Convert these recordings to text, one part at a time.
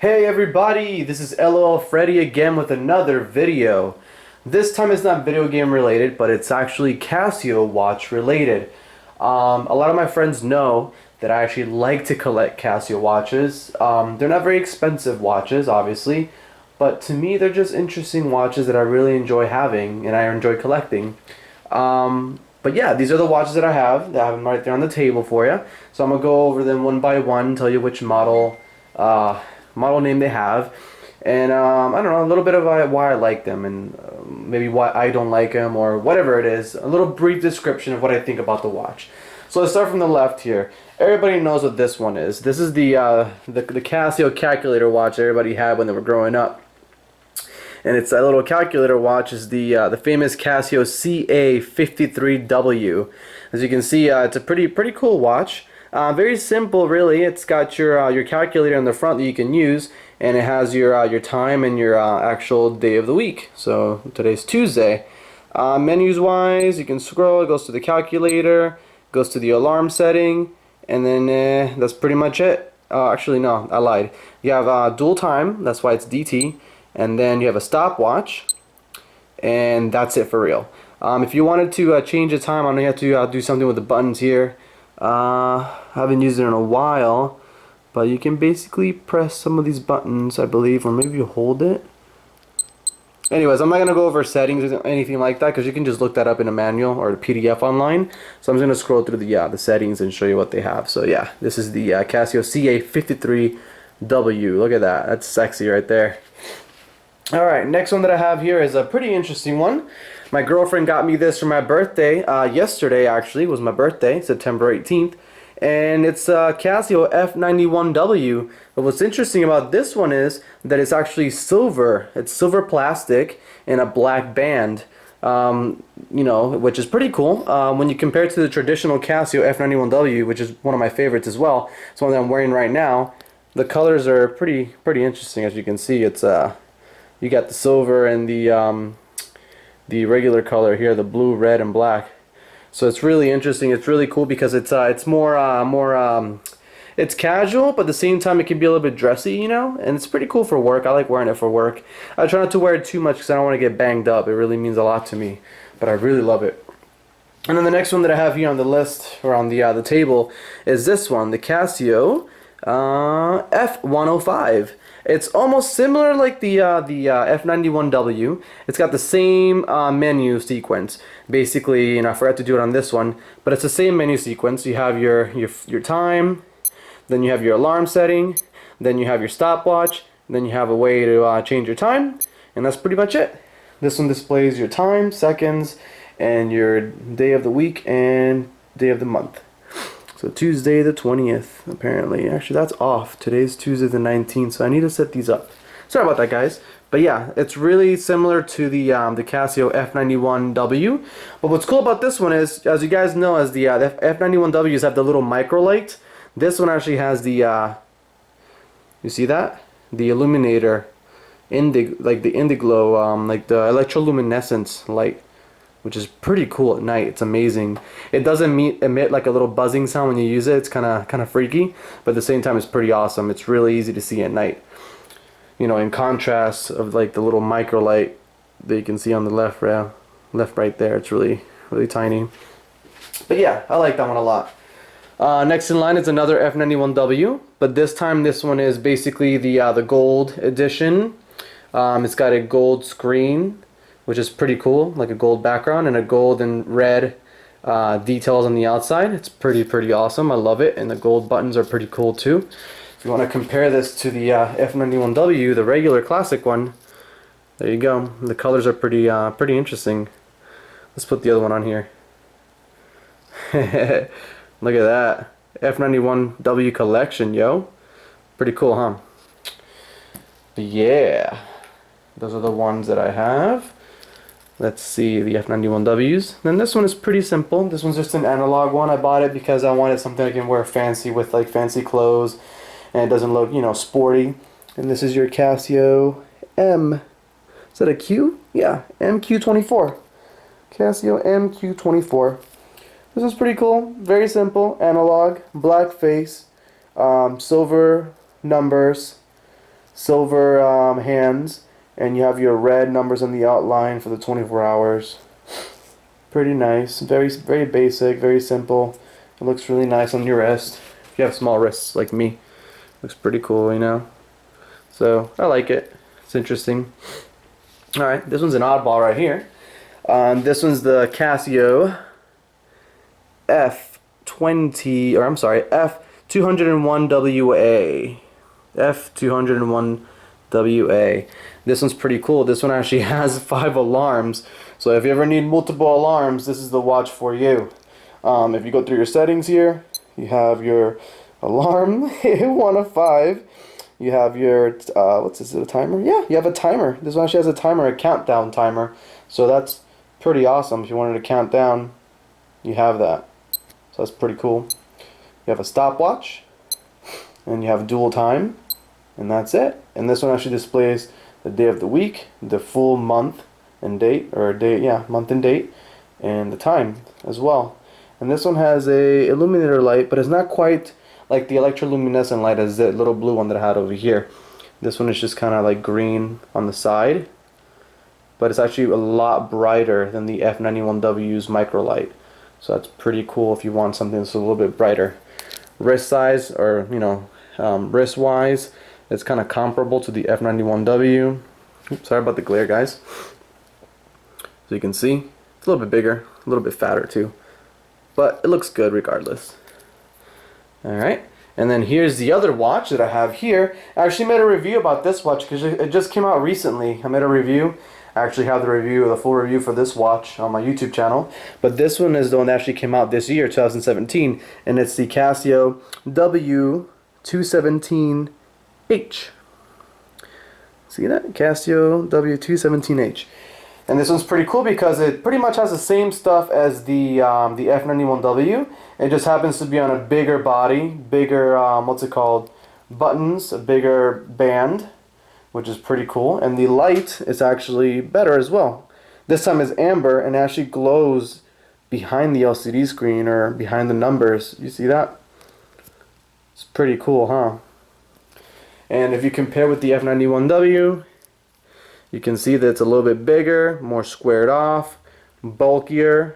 Hey everybody, this is LOL Freddy again with another video. This time it's not video game related, but it's actually Casio Watch related. A lot of my friends know that I actually like to collect Casio watches. They're not very expensive watches, obviously, but to me they're just interesting watches that I really enjoy having and I enjoy collecting. But yeah, these are the watches that I have. I have them right there on the table for you. So I'm going to go over them one by one, tell you which model name they have, and I don't know, a little bit of why I like them, and maybe why I don't like them, or whatever it is. A little brief description of what I think about the watch. So let's start from the left here. Everybody knows what this one is. This is the Casio calculator watch everybody had when they were growing up. And it's that little calculator watch is the famous Casio CA-53W. As you can see, it's a pretty cool watch. Very simple, really. It's got your calculator in the front that you can use, and it has your time and your actual day of the week. So today's Tuesday. Menus wise, you can scroll. It goes to the calculator, goes to the alarm setting, and then that's pretty much it. Actually, no, I lied. You have dual time. That's why it's DT. And then you have a stopwatch, and that's it for real. If you wanted to change the time, I know you have to do something with the buttons here. I haven't used it in a while, but you can basically press some of these buttons, I believe, or maybe you hold it. Anyways, I'm not going to go over settings or anything like that, because you can just look that up in a manual or a PDF online. So I'm just going to scroll through the settings and show you what they have. So yeah, this is the Casio CA-53W. Look at that. That's sexy right there. Alright, next one that I have here is a pretty interesting one. My girlfriend got me this for my birthday. Yesterday, actually, was my birthday, September 18th. And it's Casio F-91W. But what's interesting about this one is that it's actually silver. It's silver plastic in a black band. You know, which is pretty cool. When you compare it to the traditional Casio F-91W, which is one of my favorites as well. It's one that I'm wearing right now. The colors are pretty interesting, as you can see. It's you got the silver and the regular color here, the blue, red, and black. So it's really interesting. It's really cool because it's it's casual, but at the same time it can be a little bit dressy, you know. And it's pretty cool for work. I like wearing it for work. I try not to wear it too much because I don't want to get banged up. It really means a lot to me, but I really love it. And then the next one that I have here on the list, or on the table, is this one, the Casio F-105. It's almost similar like the F-91W. It's got the same menu sequence. Basically, you know, I forgot to do it on this one, but it's the same menu sequence. You have your time, then you have your alarm setting, then you have your stopwatch, then you have a way to change your time, and that's pretty much it. This one displays your time, seconds, and your day of the week and day of the month. So Tuesday the 20th, apparently. Actually, that's off. Today's Tuesday the 19th, so I need to set these up. Sorry about that, guys. But yeah, it's really similar to the Casio F-91W. But what's cool about this one is, as you guys know, as the F-91Ws have the little micro light, this one actually has the, you see that? The illuminator, like the indiglow, like the electroluminescence light, which is pretty cool at night. It's amazing. It doesn't emit like a little buzzing sound when you use it. It's kind of freaky, but at the same time it's pretty awesome. It's really easy to see at night. You know, in contrast of like the little micro light that you can see on the left right there. It's really tiny. But yeah, I like that one a lot. Next in line is another F-91W, but this time this one is basically the gold edition. It's got a gold screen, which is pretty cool, like a gold background and a gold and red details on the outside. It's pretty awesome. I love it, and the gold buttons are pretty cool too. If you want to compare this to the F-91W, the regular classic one, there you go. The colors are pretty interesting. Let's put the other one on here. Look at that, F-91W collection, yo. Pretty cool, huh? But yeah, those are the ones that I have. Let's see the F-91Ws. Then this one is pretty simple. This one's just an analog one. I bought it because I wanted something I can wear fancy with, like fancy clothes, and it doesn't look, you know, sporty. And this is your Casio M. Is that a Q? Yeah, MQ-24. Casio MQ-24. This is pretty cool. Very simple. Analog, black face, silver numbers. silver hands, and you have your red numbers on the outline for the 24 hours. Pretty nice, very basic, very simple. It looks really nice on your wrist. If you have small wrists like me, looks pretty cool, you know. So I like it. It's interesting. All right, this one's an oddball right here. This one's the Casio F-201WA. F-201WA. This one's pretty cool. This one actually has 5 alarms. So if you ever need multiple alarms, this is the watch for you. If you go through your settings here, you have your alarm, 1 of 5. You have your, what's this, a timer? Yeah, you have a timer. This one actually has a timer, a countdown timer. So that's pretty awesome. If you wanted to count down, you have that. So that's pretty cool. You have a stopwatch, and you have dual time, and that's it. And this one actually displays the day of the week, the full month and date, or date, yeah, month and date, and the time as well. And this one has a illuminator light, but it's not quite like the electroluminescent light as the little blue one that I had over here. This one is just kind of like green on the side, but it's actually a lot brighter than the F-91W's micro light. So that's pretty cool if you want something that's a little bit brighter. Wrist size, or you know, wrist wise, it's kind of comparable to the F-91W. Oops, sorry about the glare, guys. So you can see it's a little bit bigger, a little bit fatter too, but it looks good regardless. Alright, and then here's the other watch that I have here. I actually made a review about this watch because it just came out recently. I made a review. I actually have the full review for this watch on my YouTube channel. But this one is the one that actually came out this year, 2017, and it's the Casio W-217H. See that? Casio W-217H. And this one's pretty cool because it pretty much has the same stuff as the F-91W. It just happens to be on a bigger body, bigger, what's it called, buttons, a bigger band, which is pretty cool. And the light is actually better as well. This time is amber and actually glows behind the LCD screen or behind the numbers. You see that? It's pretty cool, huh? And if you compare with the F-91W, you can see that it's a little bit bigger, more squared off, bulkier.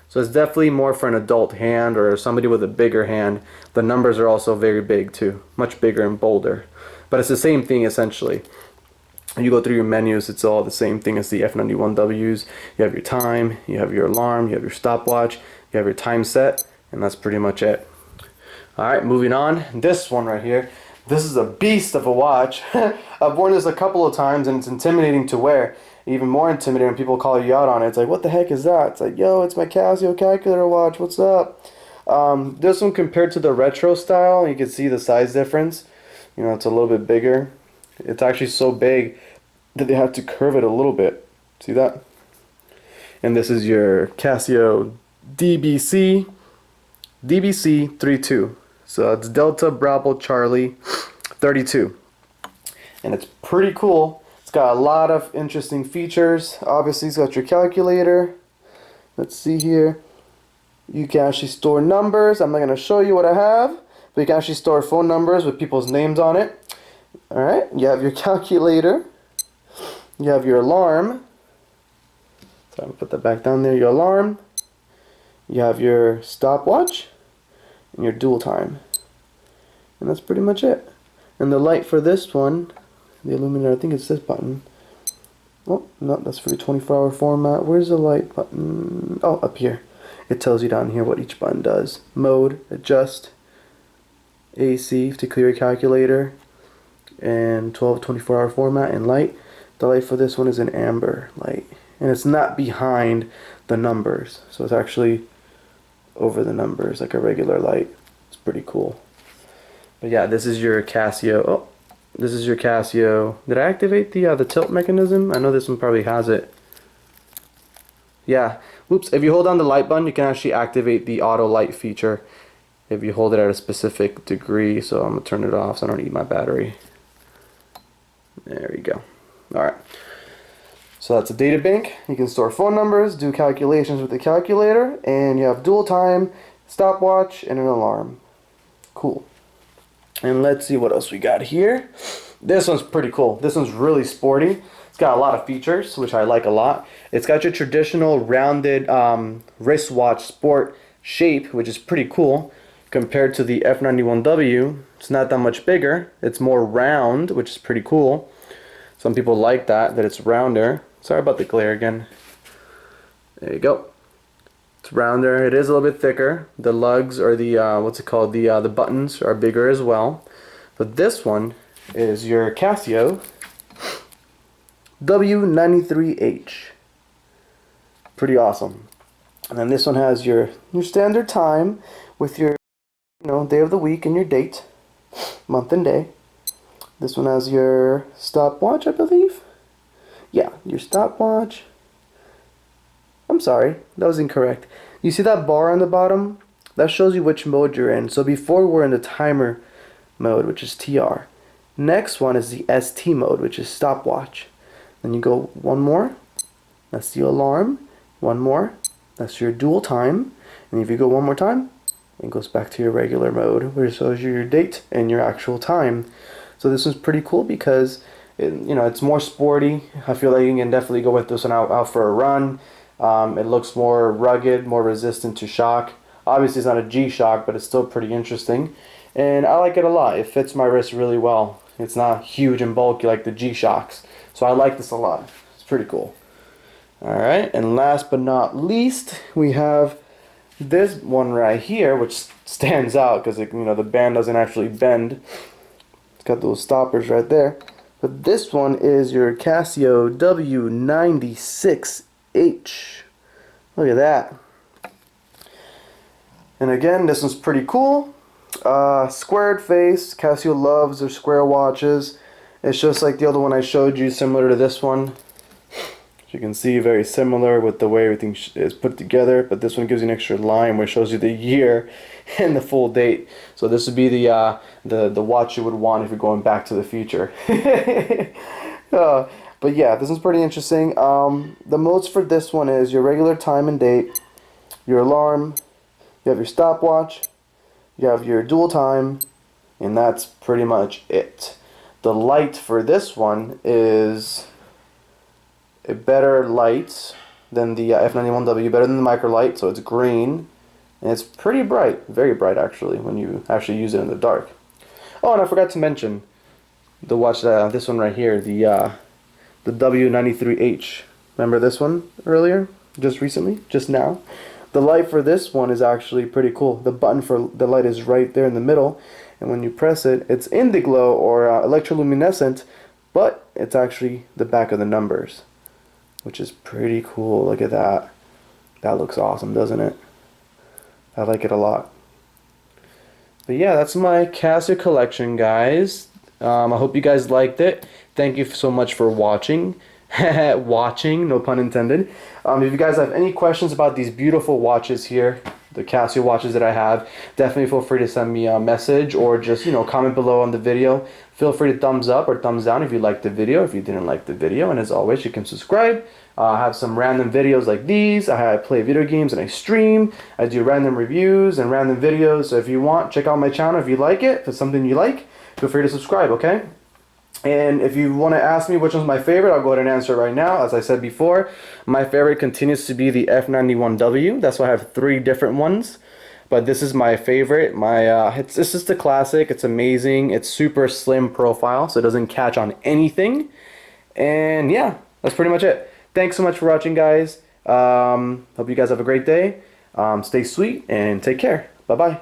So it's definitely more for an adult hand or somebody with a bigger hand. The numbers are also very big too, much bigger and bolder. But it's the same thing essentially. You go through your menus, it's all the same thing as the F-91Ws. You have your time, you have your alarm, you have your stopwatch, you have your time set, and that's pretty much it. Alright, moving on. This one right here. This is a beast of a watch. I've worn this a couple of times and it's intimidating to wear. Even more intimidating when people call you out on it. It's like, what the heck is that? It's like, yo, it's my Casio calculator watch. What's up? This one compared to the retro style, you can see the size difference. You know, it's a little bit bigger. It's actually so big that they have to curve it a little bit. See that? And this is your Casio DBC-32. So it's Delta Bravo Charlie 32. And it's pretty cool. It's got a lot of interesting features. Obviously, it's got your calculator. Let's see here. You can actually store numbers. I'm not going to show you what I have, but you can actually store phone numbers with people's names on it. Alright, you have your calculator. You have your alarm. So I'm going to put that back down there. Your alarm. You have your stopwatch. And your dual time. And that's pretty much it. And the light for this one, the illuminator, I think it's this button. Oh, no, that's for the 24-hour format. Where's the light button? Oh, up here. It tells you down here what each button does. Mode, adjust, AC to clear your calculator, and 24-hour format, and light. The light for this one is an amber light. And it's not behind the numbers. So it's actually over the numbers like a regular light. It's pretty cool. But yeah, this is your Casio. Oh, this is your Casio. Did I activate the tilt mechanism? I know this one probably has it. Yeah. Oops. If you hold down the light button, you can actually activate the auto light feature if you hold it at a specific degree. So I'm gonna turn it off so I don't need my battery. There we go. All right. So that's a data bank. You can store phone numbers, do calculations with the calculator, and you have dual time, stopwatch, and an alarm. Cool. And let's see what else we got here. This one's pretty cool. This one's really sporty. It's got a lot of features, which I like a lot. It's got your traditional rounded wristwatch sport shape, which is pretty cool. Compared to the F-91W, it's not that much bigger. It's more round, which is pretty cool. Some people like that it's rounder. Sorry about the glare again. There you go. It's rounder. It is a little bit thicker. The lugs, or the what's it called? The buttons are bigger as well. But this one is your Casio W-93H. Pretty awesome. And then this one has your standard time with your day of the week and your date, month and day. This one has your stopwatch, I believe. Yeah, your stopwatch. I'm sorry, that was incorrect. You see that bar on the bottom? That shows you which mode you're in. So before we're in the timer mode, which is TR. Next one is the ST mode, which is stopwatch. Then you go one more, that's the alarm. One more, that's your dual time. And if you go one more time, it goes back to your regular mode, where it shows you your date and your actual time. So this one's pretty cool because it's more sporty. I feel like you can definitely go with this one out for a run. It looks more rugged, more resistant to shock. Obviously it's not a G-Shock, but it's still pretty interesting. And I like it a lot. It fits my wrist really well. It's not huge and bulky like the G-Shocks. So I like this a lot. It's pretty cool. Alright, and last but not least, we have this one right here, which stands out because the band doesn't actually bend. It's got those stoppers right there. But this one is your Casio W-96H. Look at that. And again, this one's pretty cool. Squared face. Casio loves their square watches. It's just like the other one I showed you, similar to this one. As you can see, very similar with the way everything is put together, but this one gives you an extra line where it shows you the year and the full date. So this would be the watch you would want if you're going back to the future. But yeah, this one's pretty interesting. The modes for this one is your regular time and date, your alarm, you have your stopwatch, you have your dual time, and that's pretty much it. The light for this one is a better light than the F-91W, better than the micro light, so it's green, and it's pretty bright, very bright actually, when you actually use it in the dark. Oh, and I forgot to mention the watch, this one right here, the W-93H. Remember this one earlier? Just recently? Just now? The light for this one is actually pretty cool. The button for the light is right there in the middle, and when you press it, it's indiglow or electroluminescent, but it's actually the back of the numbers, which is pretty cool. Look at that. That looks awesome, doesn't it? I like it a lot. But yeah, that's my Casio collection, guys. I hope you guys liked it. Thank you so much for watching. Watching, no pun intended. If you guys have any questions about these beautiful watches here, the Casio watches that I have, definitely feel free to send me a message or just comment below on the video. Feel free to thumbs up or thumbs down if you liked the video, if you didn't like the video, and as always, you can subscribe. I have some random videos like these. I play video games and I stream. I do random reviews and random videos. So if you want, check out my channel. If you like it, if it's something you like, feel free to subscribe, okay? And if you want to ask me which one's my favorite, I'll go ahead and answer it right now. As I said before, my favorite continues to be the F-91W. That's why I have 3 different ones. But this is my favorite. It's just a classic. It's amazing. It's super slim profile, so it doesn't catch on anything. And yeah, that's pretty much it. Thanks so much for watching, guys. Hope you guys have a great day. Stay sweet and take care. Bye-bye.